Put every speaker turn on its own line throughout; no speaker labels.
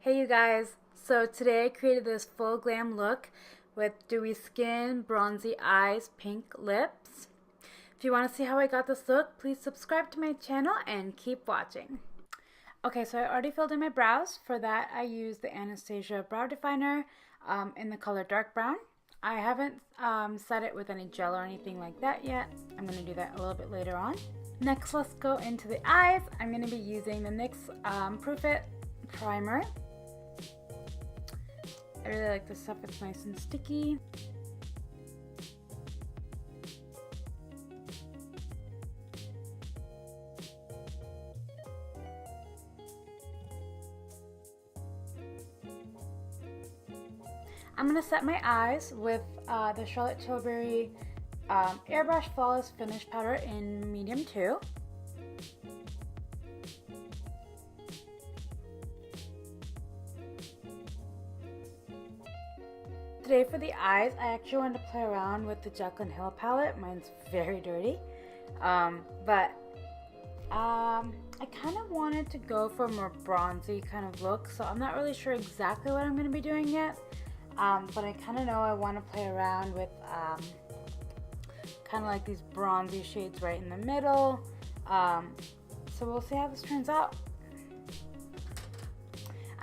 Hey you guys, so today I created this full glam look with dewy skin, bronzy eyes, pink lips. If you want to see how I got this look, please subscribe to my channel and keep watching. Okay, so I already filled in my brows. For that I used the Anastasia brow definer in the color dark brown. I haven't set it with any gel or anything like that yet. I'm going to do that a little bit later on. Next, let's go into the eyes. I'm going to be using the NYX Proof It Primer. I really like this stuff, it's nice and sticky. I'm going to set my eyes with the Charlotte Tilburry Airbrush Flawless Finish Powder in medium 2. Today for the eyes, I actually wanted to play around with the Jaclyn Hill palette. Mine's very dirty. But I kind of wanted to go for a more bronzy kind of look. So I'm not really sure exactly what I'm going to be doing yet. But I kind of know I want to play around with kind of like these bronzy shades right in the middle. So we'll see how this turns out.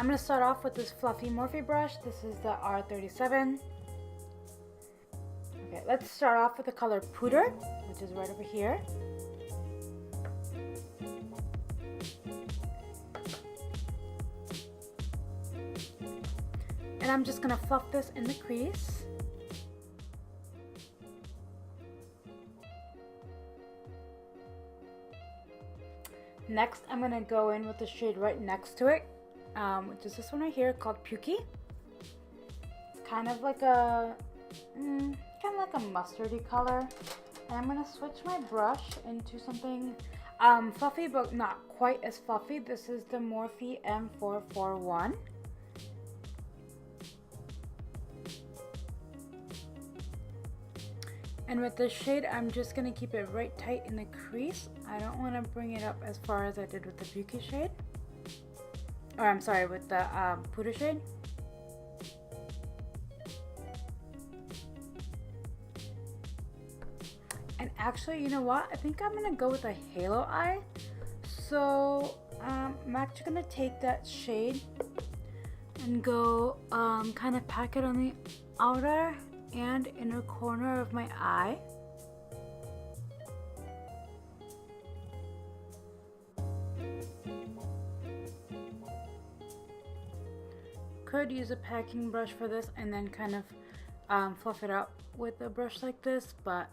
I'm going to start off with this fluffy Morphe brush. This is the R37. Okay, let's start off with the color Pooter, which is right over here. And I'm just going to fluff this in the crease. Next, I'm going to go in with the shade right next to it. Which is this one right here called Pukey. It's kind of like a mustardy color. And I'm gonna switch my brush into something fluffy, but not quite as fluffy. This is the Morphe M441. And with this shade, I'm just gonna keep it right tight in the crease. I don't want to bring it up as far as I did with the Pukey shade. Or I'm sorry, with the Pooter shade. And actually, you know what? I think I'm gonna go with a Halo Eye. So I'm actually gonna take that shade and go kind of pack it on the outer and inner corner of my eye. Could use a packing brush for this and then kind of fluff it out with a brush like this, but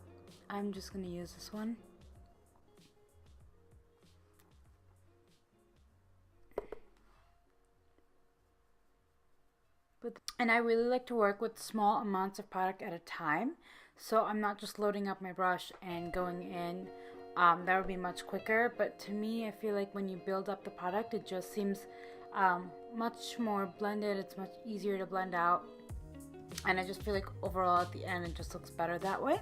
I'm just going to use this one. And I really like to work with small amounts of product at a time, so I'm not just loading up my brush and going in. That would be much quicker, but to me I feel like when you build up the product, it just seems much more blended. It's much easier to blend out, and I just feel like overall at the end it just looks better that way.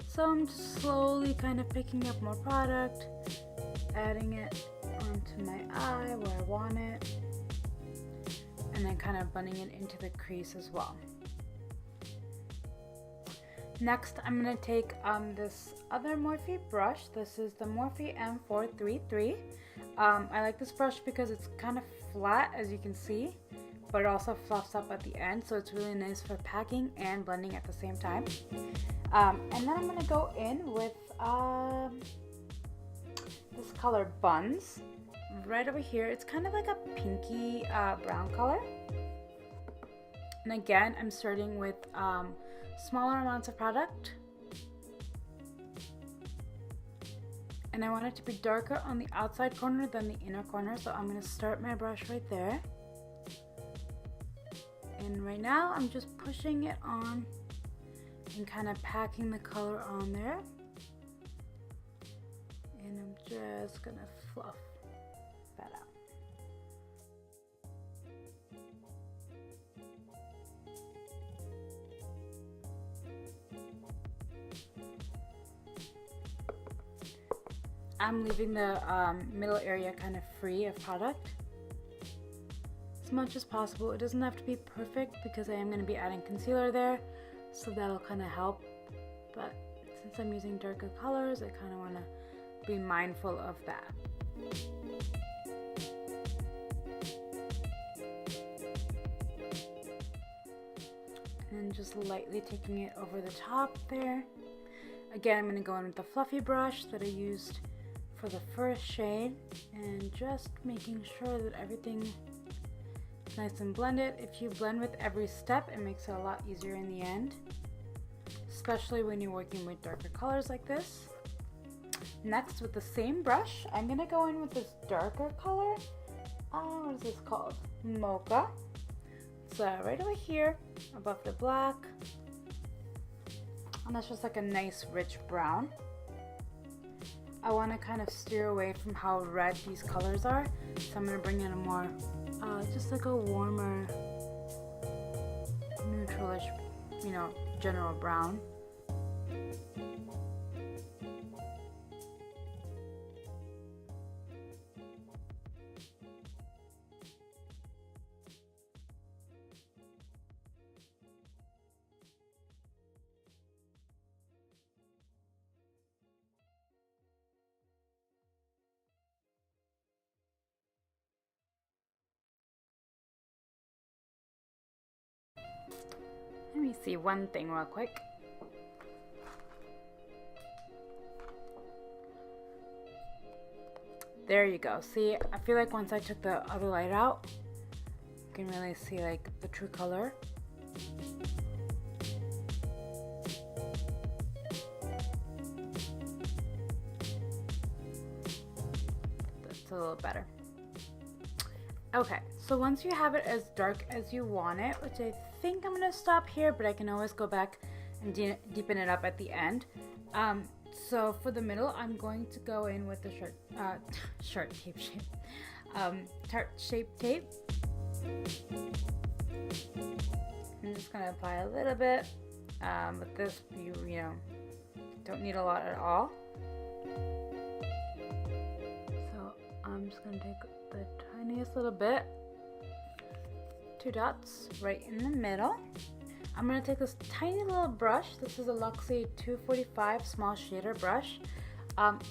So I'm just slowly kind of picking up more product, adding it onto my eye where I want it, and then kind of blending it into the crease as well. Next, I'm going to take this other Morphe brush. This is the Morphe M433. I like this brush because it's kind of flat, as you can see, but it also fluffs up at the end, so it's really nice for packing and blending at the same time. And then I'm going to go in with this color Buns right over here. It's kind of like a pinky brown color. And again, I'm starting with smaller amounts of product, and I want it to be darker on the outside corner than the inner corner, so I'm going to start my brush right there, and right now I'm just pushing it on and kind of packing the color on there, and I'm just going to fluff that out. I'm leaving the middle area kind of free of product. as much as possible. It doesn't have to be perfect because I am going to be adding concealer there, so that'll kind of help. But since I'm using darker colors, I kind of want to be mindful of that. And just lightly taking it over the top there. Again, I'm going to go in with the fluffy brush that I used for the first shade and just making sure that everything is nice and blended. If you blend with every step, it makes it a lot easier in the end, especially when you're working with darker colors like this. Next, with the same brush, I'm going to go in with this darker color. What is this called? Mocha. So right over here above the black, and that's just like a nice rich brown. I want to kind of steer away from how red these colors are, so I'm going to bring in a more just like a warmer neutralish, you know, general brown. Let me see one thing real quick. There you go. See, I feel like once I took the other light out, you can really see like the true color. That's a little better. Okay, so once you have it as dark as you want it, which I think I'm going to stop here, but I can always go back and deepen it up at the end. So for the middle, I'm going to go in with the Tarte shape tape. I'm just going to apply a little bit, but this, you know, don't need a lot at all. So I'm just going to take the tiniest little bit, 2 dots right in the middle. I'm going to take this tiny little brush. This is a Luxie 245 small shader brush.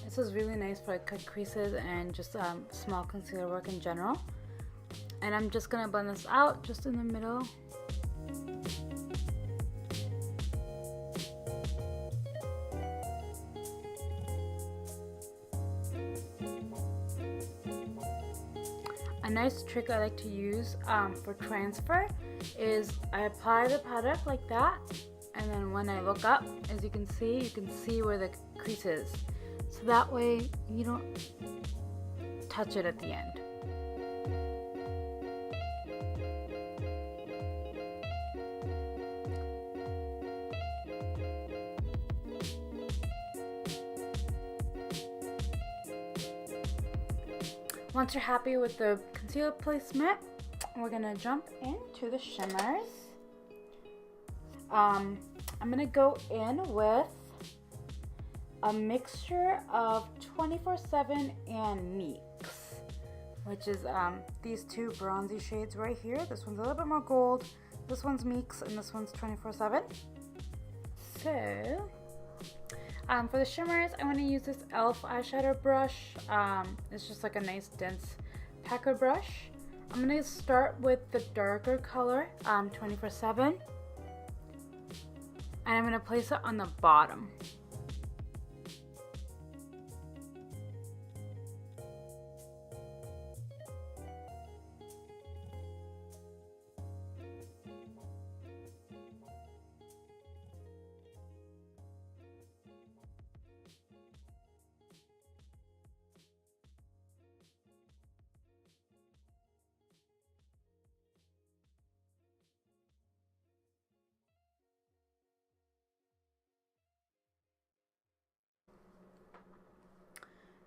This is really nice for like cut creases and just small concealer work in general. And I'm just going to blend this out just in the middle. A nice trick I like to use for transfer is I apply the product like that, and then when I look up, as you can see where the crease is. So that way you don't touch it at the end. Once you're happy with the concealer placement, we're gonna jump into the shimmers. I'm gonna go in with a mixture of 24/7 and Meeks, which is these two bronzy shades right here. This one's a little bit more gold, this one's Meeks, and this one's 24/7. So for the shimmers, I'm going to use this e.l.f. eyeshadow brush. It's just like a nice dense packer brush. I'm going to start with the darker color, 24/7, and I'm going to place it on the bottom.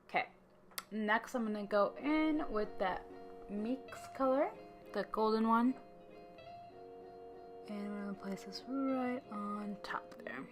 Okay, next I'm gonna go in with that Meeks color, the golden one, and I'm gonna place this right on top there.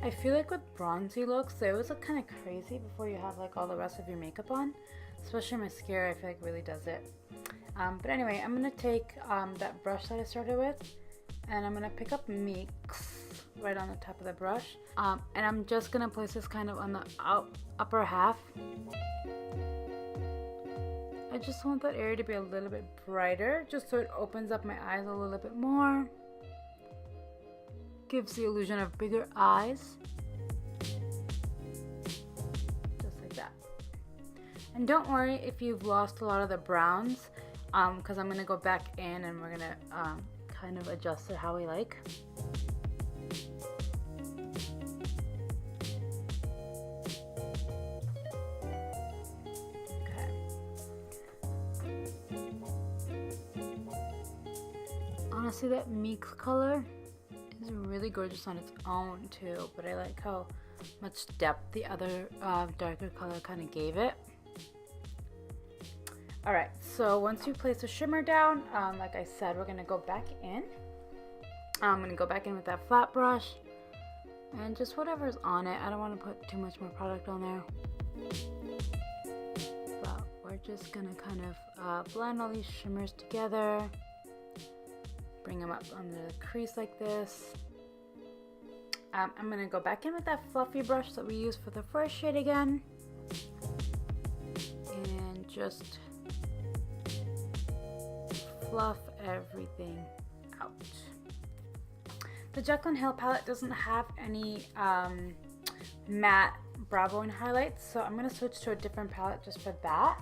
I feel like with bronzy looks, they always look kind of crazy before you have like all the rest of your makeup on. Especially mascara, I feel like really does it. But anyway, I'm going to take that brush that I started with, and I'm going to pick up Meeks right on the top of the brush. And I'm just going to place this kind of on the upper half. I just want that area to be a little bit brighter, just so it opens up my eyes a little bit more. Gives the illusion of bigger eyes. Just like that. And don't worry if you've lost a lot of the browns, because I'm going to go back in and we're going to kind of adjust it how we like. Honestly, that Meeks color is really gorgeous on its own too, but I like how much depth the other darker color kind of gave it. Alright, so once you place the shimmer down, like I said, we're going to go back in. I'm going to go back in with that flat brush and just whatever's on it. I don't want to put too much more product on there. But we're just going to kind of blend all these shimmers together. Bring them up under the crease like this. I'm going to go back in with that fluffy brush that we used for the first shade again. And just fluff everything out. The Jaclyn Hill palette doesn't have any matte brow bone highlights, so I'm going to switch to a different palette just for that.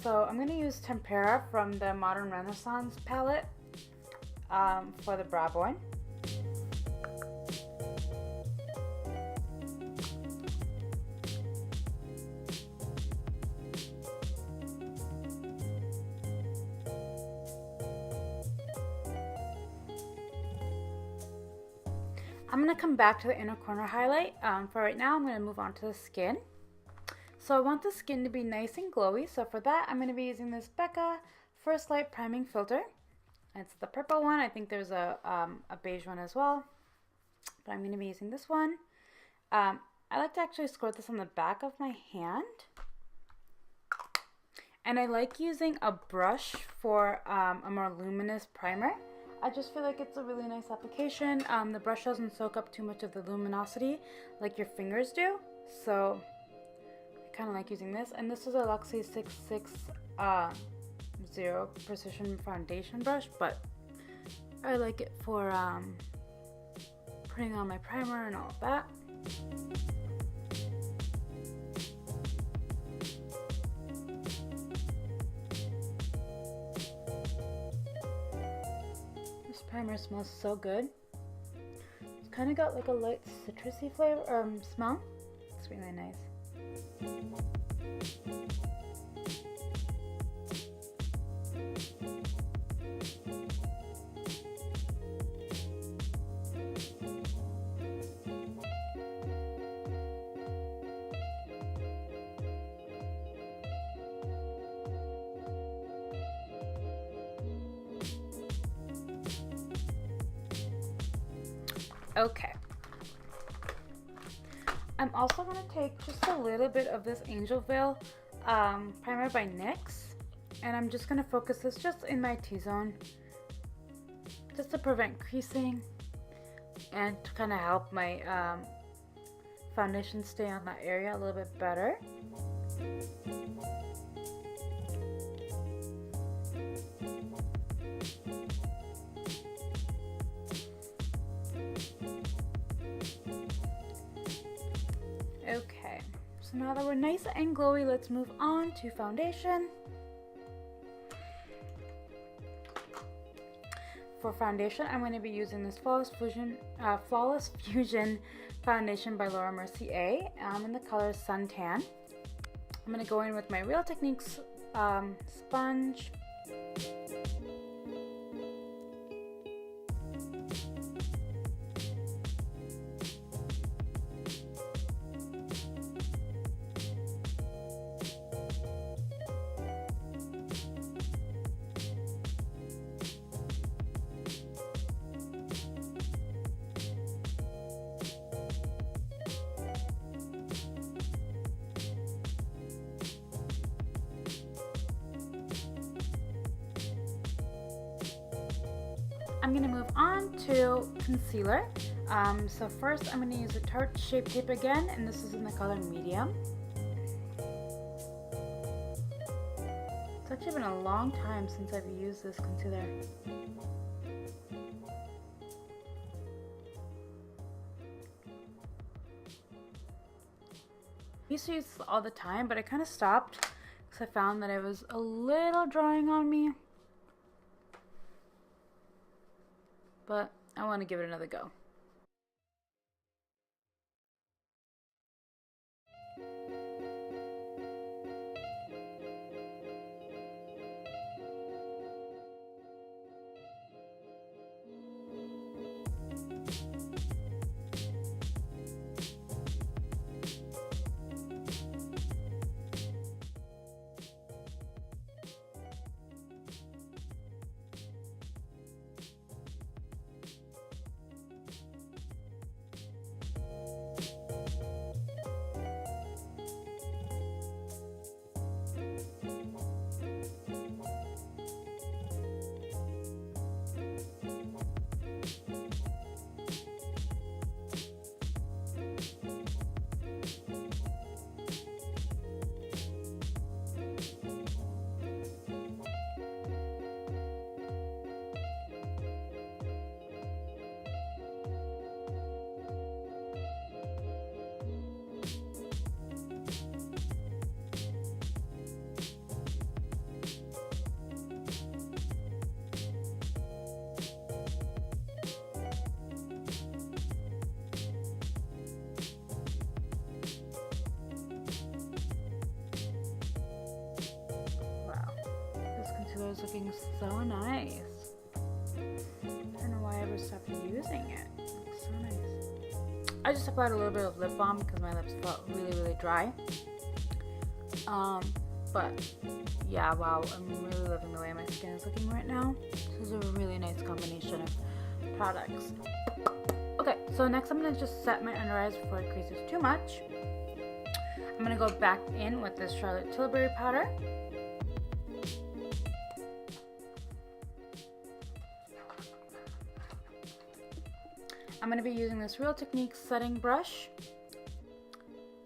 So I'm going to use Tempera from the Modern Renaissance palette for the brow bone. I'm going to come back to the inner corner highlight. For right now, I'm going to move on to the skin. So I want the skin to be nice and glowy. So for that, I'm going to be using this Becca First Light Priming Filter. It's the purple one. I think there's a beige one as well. But I'm going to be using this one. I like to actually squirt this on the back of my hand. And I like using a brush for a more luminous primer. I just feel like it's a really nice application. The brush doesn't soak up too much of the luminosity like your fingers do. So I kind of like using this. And this is a Luxie 660 Precision Foundation brush. But I like it for putting on my primer and all of that. Primer smells so good. It's kind of got like a light citrusy flavor smell. It's really nice. Okay. I'm also going to take just a little bit of this Angel Veil primer by NYX, and I'm just going to focus this just in my T-zone, just to prevent creasing and to kind of help my foundation stay on that area a little bit better. Okay, so now that we're nice and glowy, let's move on to foundation. For foundation, I'm going to be using this Flawless Fusion foundation by Laura Mercier in the color Suntan. I'm going to go in with my Real Techniques sponge. I'm going to move on to concealer. So first I'm going to use a Tarte Shape Tape again, and this is in the color medium. It's actually been a long time since I've used this concealer. I used to use this all the time, but I kind of stopped because I found that it was a little drying on me. But I want to give it another go. It's looking so nice. I don't know why I ever stopped using it. It looks so nice. I just applied a little bit of lip balm because my lips felt really dry. But yeah, wow, I'm really loving the way my skin is looking right now. This is a really nice combination of products. Okay, so next I'm gonna just set my under eyes before it creases too much. I'm gonna go back in with this Charlotte Tilbury powder. I'm going to be using this Real Techniques setting brush.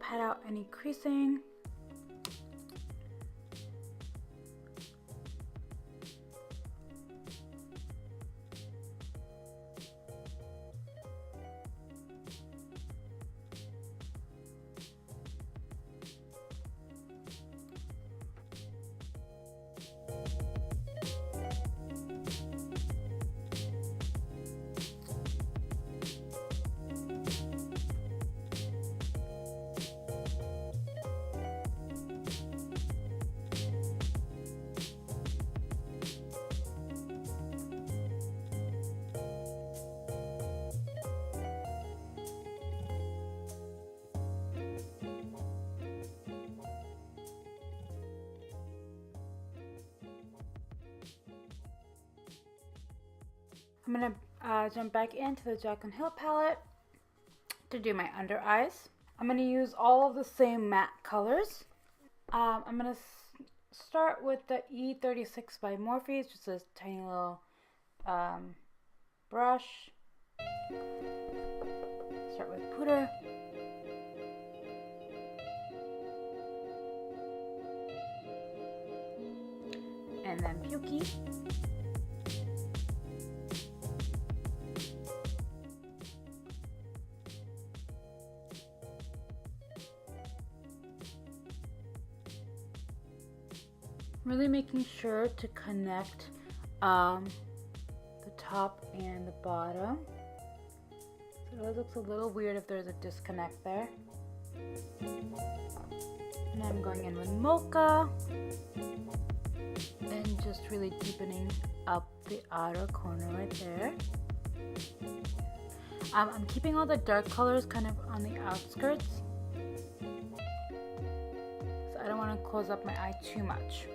Pat out any creasing. I'm going to jump back into the Jaclyn Hill palette to do my under eyes. I'm going to use all of the same matte colors. I'm going to start with the E36 by Morphe. It's just a tiny little brush. Start with Pooter. And then Pukey. Really making sure to connect the top and the bottom. So it looks a little weird if there's a disconnect there. And I'm going in with Mocha and just really deepening up the outer corner right there. I'm keeping all the dark colors kind of on the outskirts, so I don't want to close up my eye too much.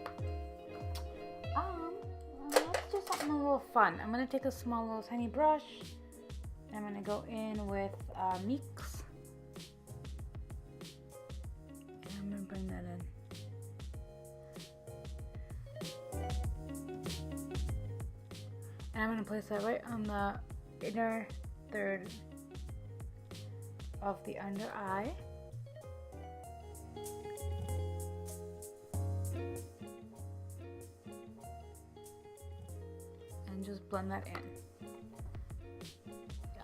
Let's do something a little fun. I'm going to take a small little tiny brush and I'm going to go in with Meeks. And I'm going to bring that in. And I'm going to place that right on the inner third of the under eye. And just blend that in. Yeah.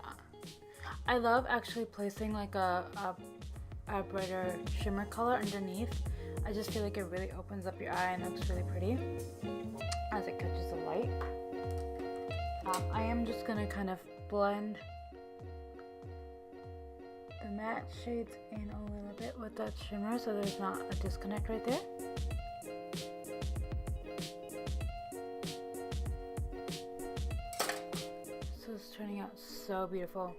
I love actually placing like a brighter shimmer color underneath. I just feel like it really opens up your eye and looks really pretty as it catches the light. I am just going to kind of blend the matte shades in a little bit with that shimmer so there's not a disconnect right there. So it's turning out so beautiful.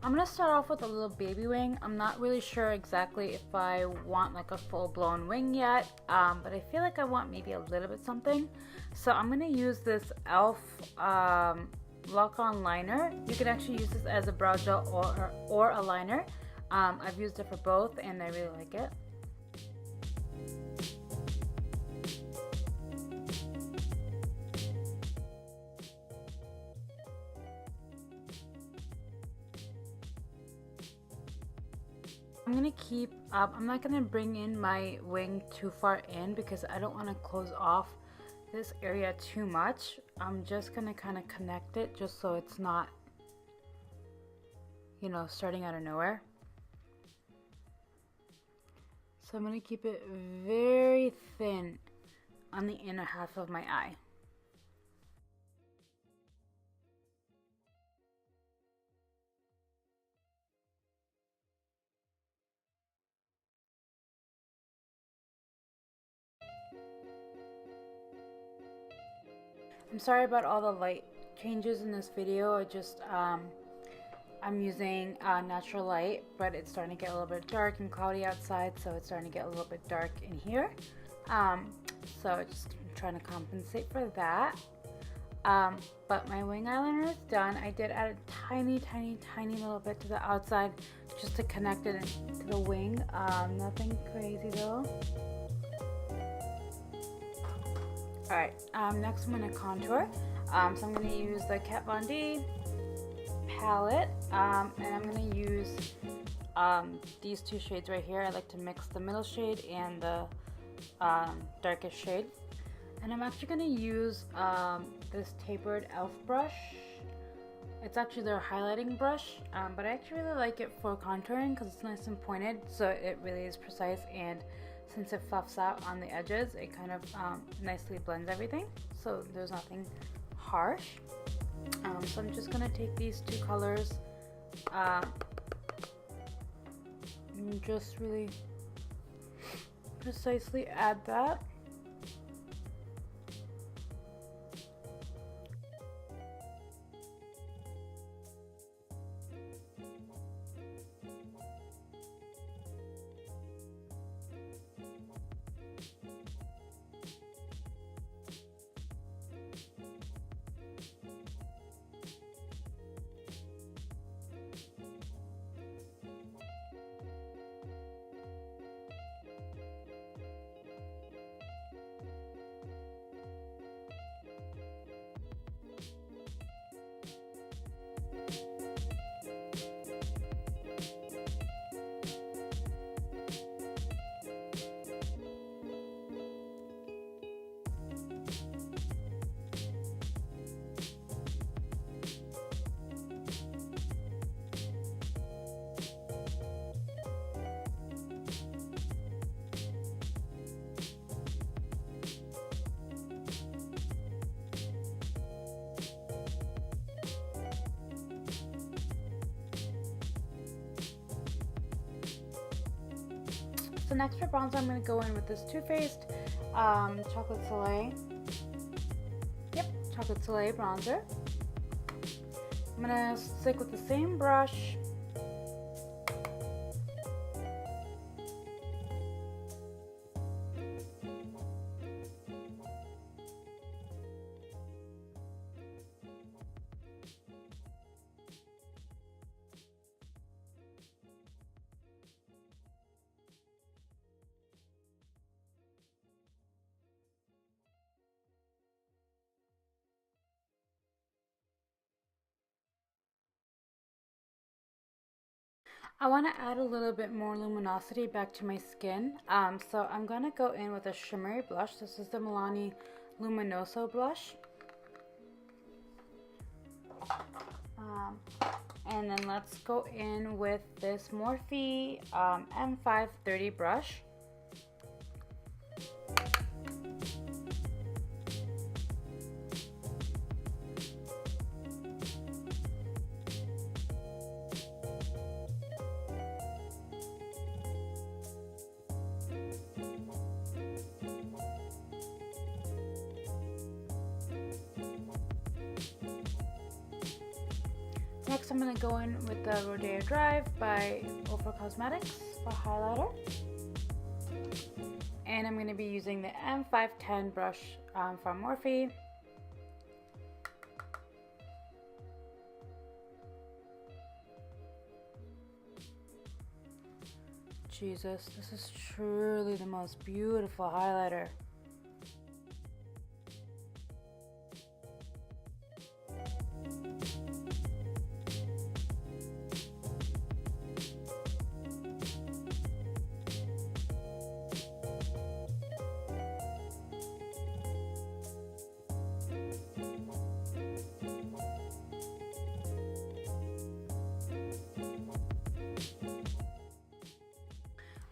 I'm going to start off with a little baby wing. I'm not really sure exactly if I want like a full-blown wing yet, but I feel like I want maybe a little bit something. So I'm going to use this e.l.f. Lock-On liner. You can actually use this as a brow gel or a liner. I've used it for both and I really like it. I'm going to keep, I'm not going to bring in my wing too far in because I don't want to close off this area too much. I'm just going to kind of connect it just so it's not, you know, starting out of nowhere. So I'm going to keep it very thin on the inner half of my eye. I'm sorry about all the light changes in this video. I just, I'm using natural light, but it's starting to get a little bit dark and cloudy outside, so it's starting to get a little bit dark in here. So I'm just trying to compensate for that. But my wing eyeliner is done. I did add a tiny little bit to the outside just to connect it to the wing. Nothing crazy though. Alright, next I'm going to contour. So I'm going to use the Kat Von D palette, and I'm going to use these two shades right here. I like to mix the middle shade and the darkest shade. And I'm actually going to use this tapered e.l.f. brush. It's actually their highlighting brush, but I actually really like it for contouring because it's nice and pointed, so it really is precise, and since it fluffs out on the edges, it kind of nicely blends everything, so there's nothing harsh. So I'm just going to take these two colors and just really precisely add that. So next for bronzer, I'm going to go in with this Too Faced Chocolate Soleil. Yep, Chocolate Soleil bronzer. I'm going to stick with the same brush. I want to add a little bit more luminosity back to my skin. So I'm going to go in with a shimmery blush. This is the Milani Luminoso blush. And then let's go in with this Morphe M530 brush. Next, I'm going to go in with the Rodao Drive by Ofra Cosmetics for highlighter. And I'm going to be using the M510 brush from Morphe. Jesus, this is truly the most beautiful highlighter.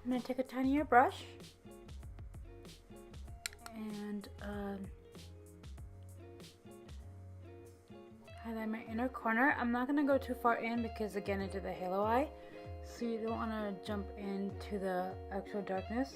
I'm going to take a tinier brush and highlight my inner corner. I'm not going to go too far in because again I did the halo eye, so you don't want to jump into the actual darkness.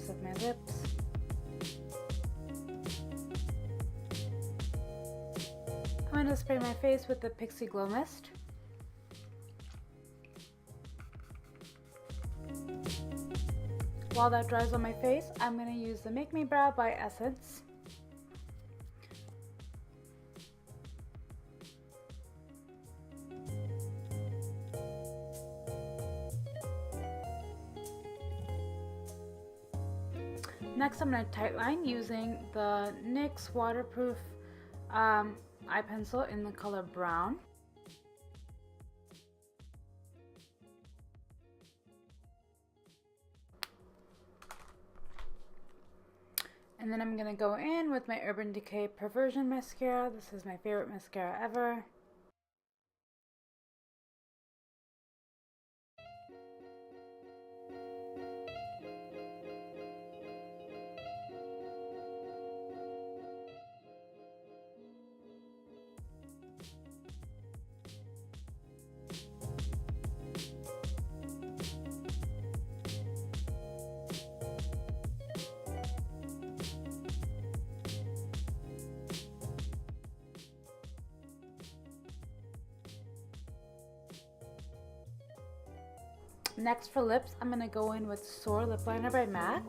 Of my lips. I'm going to spray my face with the Pixi Glow Mist. While that dries on my face, I'm going to use the Make Me Brow by Essence. Next, I'm going to tightline using the NYX waterproof eye pencil in the color brown. And then I'm going to go in with my Urban Decay Perversion mascara. This is my favorite mascara ever. Next for lips, I'm going to go in with Soar Lip Liner by MAC.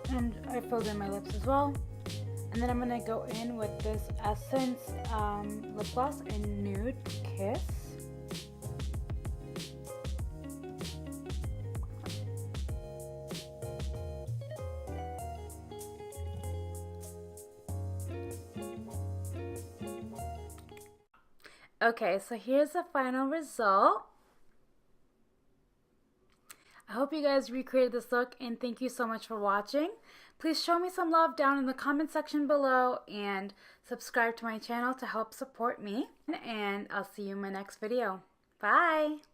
And I filled in my lips as well. And then I'm going to go in with this Essence lip gloss in Nude Kiss. Okay, so here's the final result. I hope you guys recreated this look, and thank you so much for watching. Please show me some love down in the comment section below and subscribe to my channel to help support me. And I'll see you in my next video. Bye!